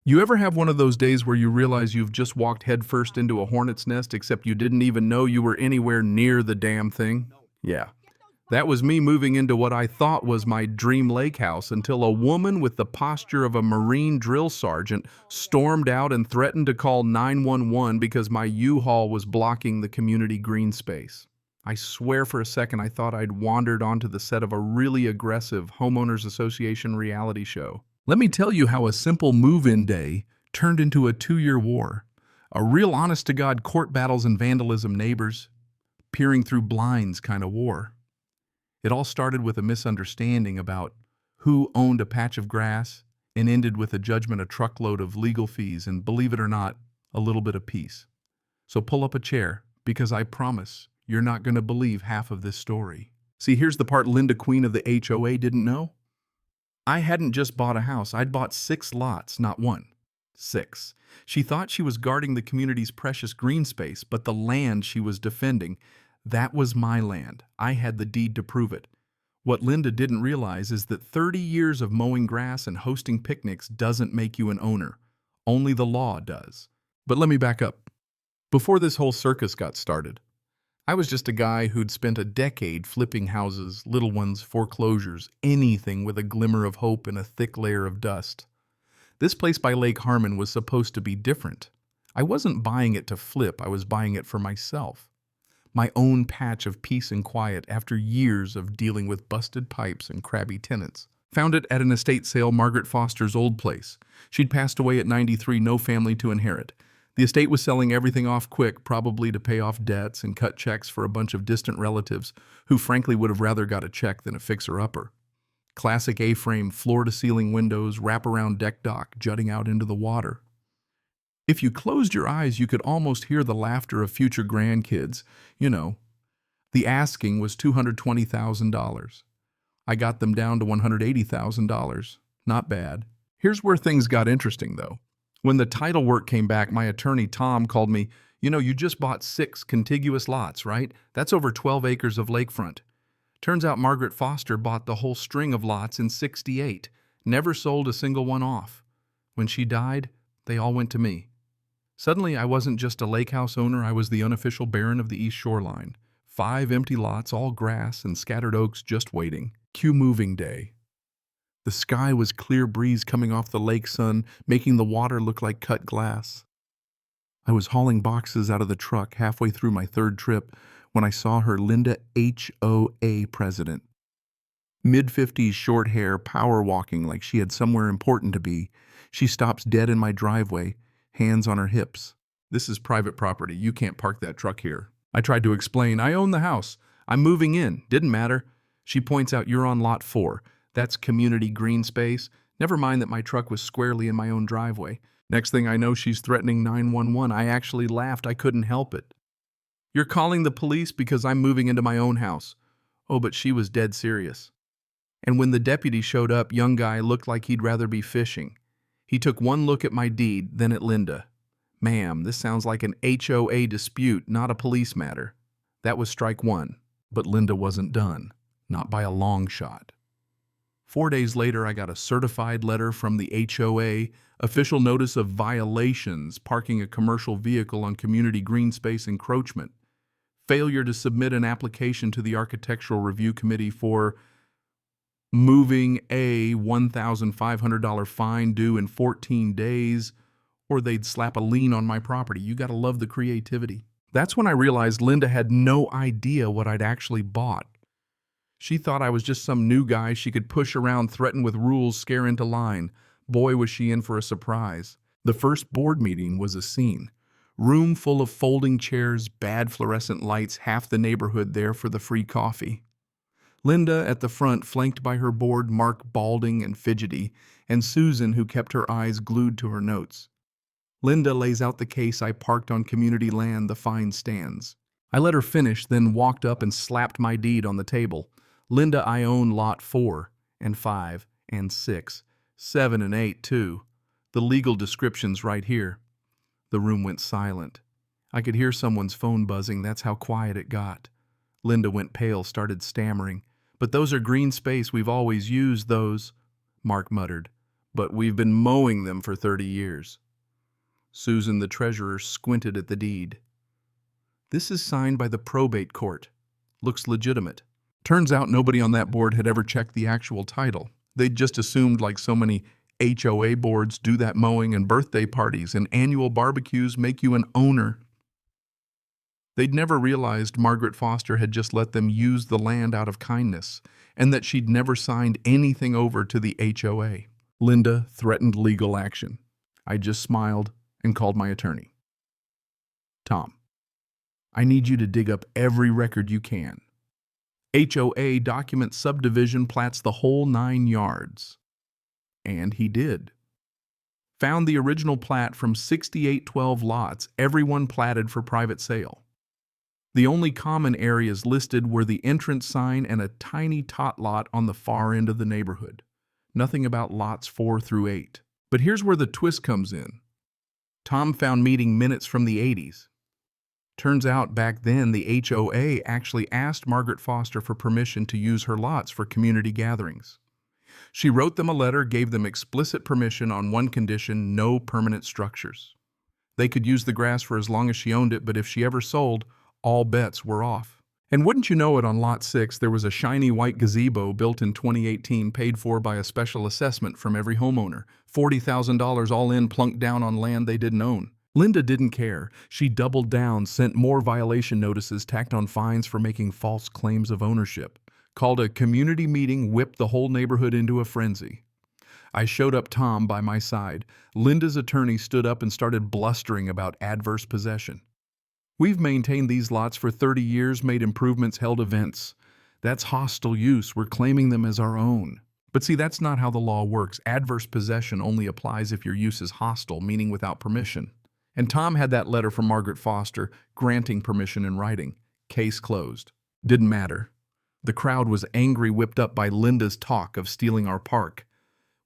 You ever have one of those days where you realize you've just walked headfirst into a hornet's nest except you didn't even know you were anywhere near the damn thing? Yeah. That was me moving into what I thought was my dream lake house until a woman with the posture of a Marine drill sergeant stormed out and threatened to call 911 because my U-Haul was blocking the community green space. I swear for a second I thought I'd wandered onto the set of a really aggressive homeowners association reality show. Let me tell you how a simple move-in day turned into a 2-year war. A real honest-to-God court battles and vandalism neighbors, peering through blinds kind of war. It all started with a misunderstanding about who owned a patch of grass and ended with a judgment, a truckload of legal fees, and believe it or not, a little bit of peace. So pull up a chair, because I promise you're not going to believe half of this story. See, here's the part Linda, queen of the HOA, didn't know. I hadn't just bought a house, I'd bought 6 lots, not one. 6. She thought she was guarding the community's precious green space, but the land she was defending, that was my land. I had the deed to prove it. What Linda didn't realize is that 30 years of mowing grass and hosting picnics doesn't make you an owner. Only the law does. But let me back up. Before this whole circus got started, I was just a guy who'd spent a decade flipping houses, little ones, foreclosures, anything with a glimmer of hope and a thick layer of dust. This place by Lake Harmon was supposed to be different. I wasn't buying it to flip, I was buying it for myself. My own patch of peace and quiet after years of dealing with busted pipes and crabby tenants. Found it at an estate sale, Margaret Foster's old place. She'd passed away at 93, no family to inherit. The estate was selling everything off quick, probably to pay off debts and cut checks for a bunch of distant relatives who frankly would have rather got a check than a fixer-upper. Classic A-frame, floor-to-ceiling windows, wraparound deck dock jutting out into the water. If you closed your eyes, you could almost hear the laughter of future grandkids. You know, the asking was $220,000. I got them down to $180,000. Not bad. Here's where things got interesting, though. When the title work came back, my attorney, Tom, called me, you just bought 6 contiguous lots, right? That's over 12 acres of lakefront. Turns out Margaret Foster bought the whole string of lots in '68, never sold a single one off. When she died, they all went to me. Suddenly, I wasn't just a lake house owner, I was the unofficial baron of the East Shoreline. 5 empty lots, all grass and scattered oaks just waiting. Cue moving day. The sky was clear breeze coming off the lake sun, making the water look like cut glass. I was hauling boxes out of the truck halfway through my 3rd trip when I saw her, Linda, HOA president. Mid-50s, short hair, power walking like she had somewhere important to be. She stops dead in my driveway, hands on her hips. This is private property. You can't park that truck here. I tried to explain. I own the house. I'm moving in. Didn't matter. She points out, you're on lot 4. That's community green space. Never mind that my truck was squarely in my own driveway. Next thing I know, she's threatening 911. I actually laughed. I couldn't help it. You're calling the police because I'm moving into my own house. Oh, but she was dead serious. And when the deputy showed up, young guy looked like he'd rather be fishing. He took one look at my deed, then at Linda. Ma'am, this sounds like an HOA dispute, not a police matter. That was strike 1. But Linda wasn't done. Not by a long shot. 4 days later, I got a certified letter from the HOA, official notice of violations, parking a commercial vehicle on community green space encroachment, failure to submit an application to the Architectural Review Committee for moving, a $1,500 fine due in 14 days, or they'd slap a lien on my property. You gotta love the creativity. That's when I realized Linda had no idea what I'd actually bought. She thought I was just some new guy she could push around, threaten with rules, scare into line. Boy, was she in for a surprise. The first board meeting was a scene. Room full of folding chairs, bad fluorescent lights, half the neighborhood there for the free coffee. Linda at the front, flanked by her board, Mark balding and fidgety, and Susan, who kept her eyes glued to her notes. Linda lays out the case I parked on community land, the fine stands. I let her finish, then walked up and slapped my deed on the table. Linda, I own lot 4 and 5 and 6, 7 and 8 too. The legal description's right here. The room went silent. I could hear someone's phone buzzing. That's how quiet it got. Linda went pale, started stammering. But those are green space. We've always used those, Mark muttered. but we've been mowing them for 30 years. Susan, the treasurer, squinted at the deed. This is signed by the probate court. Looks legitimate. Turns out nobody on that board had ever checked the actual title. They'd just assumed, like so many HOA boards, do that mowing and birthday parties and annual barbecues make you an owner. They'd never realized Margaret Foster had just let them use the land out of kindness, and that she'd never signed anything over to the HOA. Linda threatened legal action. I just smiled and called my attorney. Tom, I need you to dig up every record you can. HOA document subdivision plats the whole 9 yards. And he did. Found the original plat from 6812 lots, everyone platted for private sale. The only common areas listed were the entrance sign and a tiny tot lot on the far end of the neighborhood. Nothing about lots 4 through 8. But here's where the twist comes in. Tom found meeting minutes from the 80s. Turns out back then the HOA actually asked Margaret Foster for permission to use her lots for community gatherings. She wrote them a letter, gave them explicit permission on one condition: no permanent structures. They could use the grass for as long as she owned it, but if she ever sold, all bets were off. And wouldn't you know it, on Lot 6 there was a shiny white gazebo built in 2018, paid for by a special assessment from every homeowner. $40,000 all in, plunked down on land they didn't own. Linda didn't care. She doubled down, sent more violation notices, tacked on fines for making false claims of ownership, called a community meeting, whipped the whole neighborhood into a frenzy. I showed up, Tom by my side. Linda's attorney stood up and started blustering about adverse possession. We've maintained these lots for 30 years, made improvements, held events. That's hostile use. We're claiming them as our own. But see, that's not how the law works. Adverse possession only applies if your use is hostile, meaning without permission. And Tom had that letter from Margaret Foster granting permission in writing. Case closed. Didn't matter. The crowd was angry, whipped up by Linda's talk of stealing our park.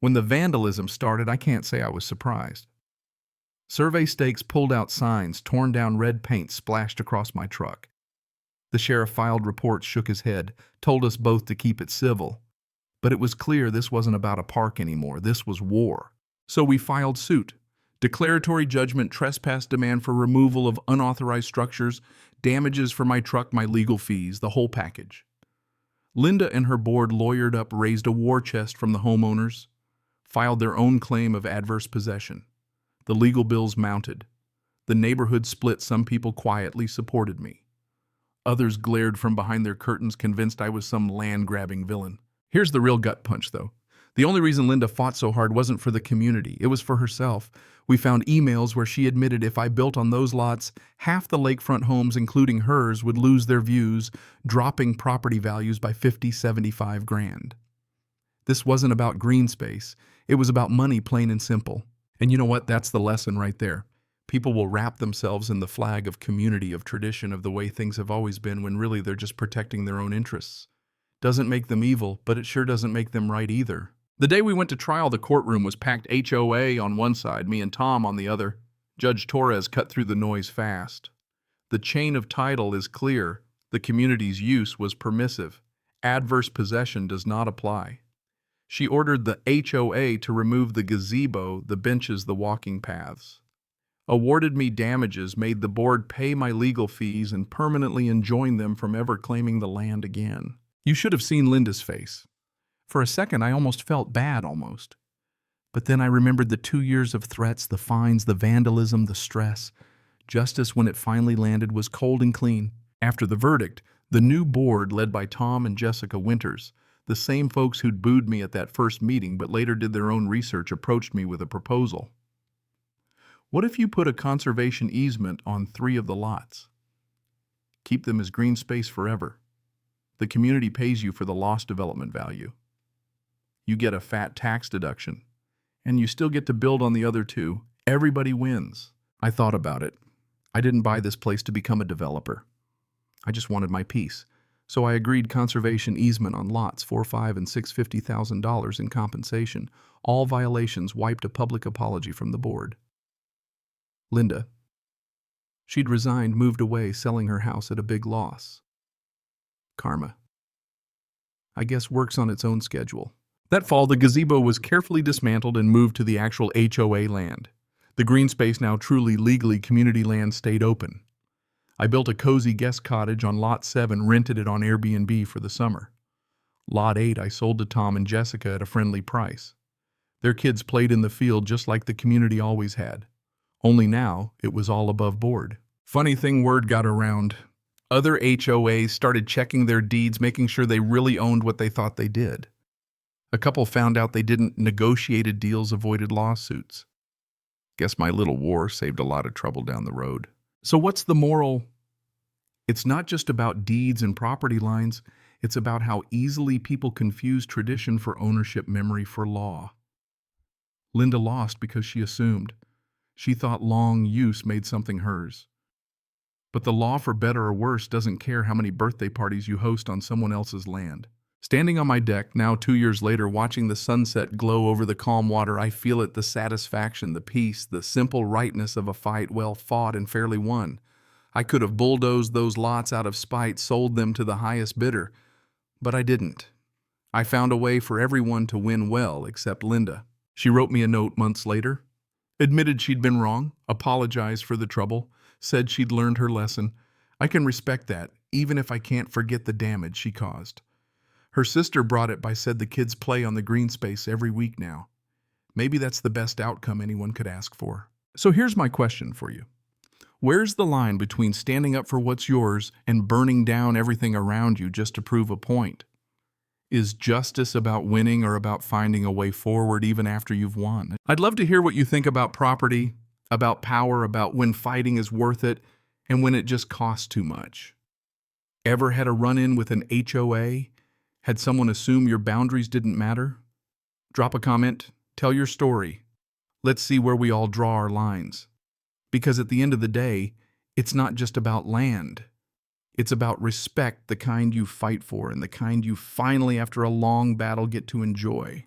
When the vandalism started, I can't say I was surprised. Survey stakes pulled out signs, torn down red paint splashed across my truck. The sheriff filed reports, shook his head, told us both to keep it civil. But it was clear this wasn't about a park anymore. This was war. So we filed suit. Declaratory judgment, trespass demand for removal of unauthorized structures, damages for my truck, my legal fees, the whole package. Linda and her board lawyered up, raised a war chest from the homeowners, filed their own claim of adverse possession. The legal bills mounted. The neighborhood split. Some people quietly supported me. Others glared from behind their curtains, convinced I was some land-grabbing villain. Here's the real gut punch, though. The only reason Linda fought so hard wasn't for the community. It was for herself. We found emails where she admitted if I built on those lots, half the lakefront homes, including hers, would lose their views, dropping property values by 50, 75 grand. This wasn't about green space. It was about money, plain and simple. And you know what? That's the lesson right there. People will wrap themselves in the flag of community, of tradition, of the way things have always been, when really they're just protecting their own interests. Doesn't make them evil, but it sure doesn't make them right either. The day we went to trial, the courtroom was packed. HOA on one side, me and Tom on the other. Judge Torres cut through the noise fast. The chain of title is clear. The community's use was permissive. Adverse possession does not apply. She ordered the HOA to remove the gazebo, the benches, the walking paths. Awarded me damages, made the board pay my legal fees, and permanently enjoined them from ever claiming the land again. You should have seen Linda's face. For a second, I almost felt bad, almost. But then I remembered the 2 years of threats, the fines, the vandalism, the stress. Justice, when it finally landed, was cold and clean. After the verdict, the new board, led by Tom and Jessica Winters, the same folks who'd booed me at that first meeting but later did their own research, approached me with a proposal. What if you put a conservation easement on 3 of the lots? Keep them as green space forever. The community pays you for the lost development value. You get a fat tax deduction, and you still get to build on the other 2. Everybody wins. I thought about it. I didn't buy this place to become a developer. I just wanted my piece. So I agreed conservation easement on lots 4, 5, and 6, $50,000 in compensation. All violations, wiped, a public apology from the board. Linda. She'd resigned, moved away, selling her house at a big loss. Karma. I guess works on its own schedule. That fall, the gazebo was carefully dismantled and moved to the actual HOA land. The green space, now truly legally community land, stayed open. I built a cozy guest cottage on Lot 7, rented it on Airbnb for the summer. Lot 8 I sold to Tom and Jessica at a friendly price. Their kids played in the field just like the community always had. Only now, it was all above board. Funny thing, word got around. Other HOAs started checking their deeds, making sure they really owned what they thought they did. A couple found out they didn't. Negotiated deals, avoided lawsuits. Guess my little war saved a lot of trouble down the road. So what's the moral? It's not just about deeds and property lines. It's about how easily people confuse tradition for ownership, memory for law. Linda lost because she assumed. She thought long use made something hers. But the law, for better or worse, doesn't care how many birthday parties you host on someone else's land. Standing on my deck, now 2 years later, watching the sunset glow over the calm water, I feel it, the satisfaction, the peace, the simple rightness of a fight well fought and fairly won. I could have bulldozed those lots out of spite, sold them to the highest bidder, but I didn't. I found a way for everyone to win well, except Linda. She wrote me a note months later, admitted she'd been wrong, apologized for the trouble, said she'd learned her lesson. I can respect that, even if I can't forget the damage she caused. Her sister brought it by, said the kids play on the green space every week now. Maybe that's the best outcome anyone could ask for. So here's my question for you. Where's the line between standing up for what's yours and burning down everything around you just to prove a point? Is justice about winning or about finding a way forward even after you've won? I'd love to hear what you think about property, about power, about when fighting is worth it and when it just costs too much. Ever had a run-in with an HOA? Had someone assume your boundaries didn't matter? Drop a comment, tell your story. Let's see where we all draw our lines. Because at the end of the day, it's not just about land. It's about respect, the kind you fight for and the kind you finally, after a long battle, get to enjoy.